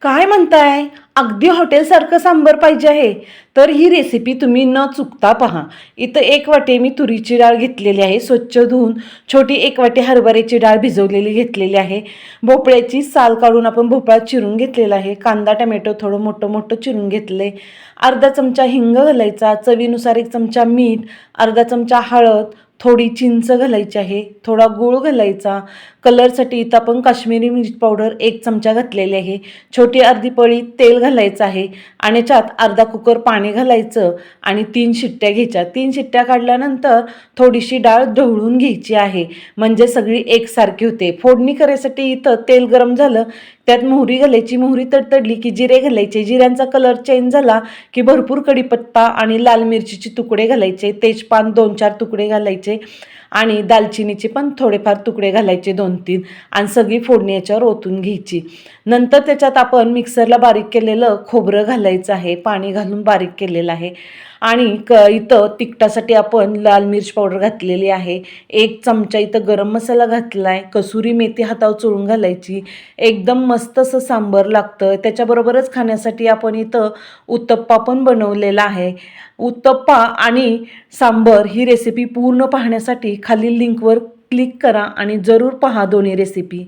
काय म्हणताय? अगदी हॉटेलसारखं सांबर पाहिजे आहे, तर ही रेसिपी तुम्ही न चुकता पहा. इथं 1 वाटी मी तुरीची डाळ घेतलेली आहे, स्वच्छ धुवून. छोटी 1 वाटी हरभऱ्याची डाळ भिजवलेली घेतलेली आहे. भोपळ्याची साल काढून आपण भोपळा चिरून घेतलेला आहे. कांदा, टोमॅटो थोडं मोठं-मोठं चिरून घेतलंय. अर्धा चमचा हिंग घालायचा, चवीनुसार 1 चमचा मीठ, अर्धा चमचा हळद, थोडी चिंच घालायची आहे, थोडा गूळ घालायचा. कलरसाठी इथं आपण काश्मीरी मिरची पावडर 1 चमचा घातलेली आहे. छोटी अर्धी पळी तेल घालायचं आहे आणि याच्यात अर्धा कुकर पाणी घालायचं आणि 3 शिट्ट्या घ्यायच्या. 3 शिट्ट्या काढल्यानंतर थोडीशी डाळ ढवळून घ्यायची आहे, म्हणजे सगळी एकसारखी होते. फोडणी करायसाठी इथं तेल गरम झालं, त्यात मोहरी घालायची. मोहरी तडतडली की जिरे घालायचे. जिऱ्यांचा कलर चेंज झाला की भरपूर कढीपत्ता आणि लाल मिरचीचे तुकडे घालायचे. तेजपान 2-4 तुकडे घालायचे आणि दालचिनीचे पण थोडेफार तुकडे घालायचे 2-3 आणि सगळी फोडणी याच्यावर ओतून घ्यायची. नंतर त्याच्यात आपण मिक्सरला बारीक केलेलं खोबरं घालायचं आहे, पाणी घालून बारीक केलेलं आहे आणि इथं तिखटासाठी आपण लाल मिर्च पावडर घातलेली आहे. 1 चमचा इथं गरम मसाला घातला आहे. कसुरी मेथी हातावर चोळून घालायची. एकदम मस्त असं सांबर लागतं. त्याच्याबरोबरच खाण्यासाठी आपण इथं उत्तप्पा पण बनवलेला आहे. उत्तप्पा आणि सांबर ही रेसिपी पूर्ण पाहण्यासाठी खालील लिंकवर क्लिक करा आणि जरूर पहा दोन्ही रेसिपी.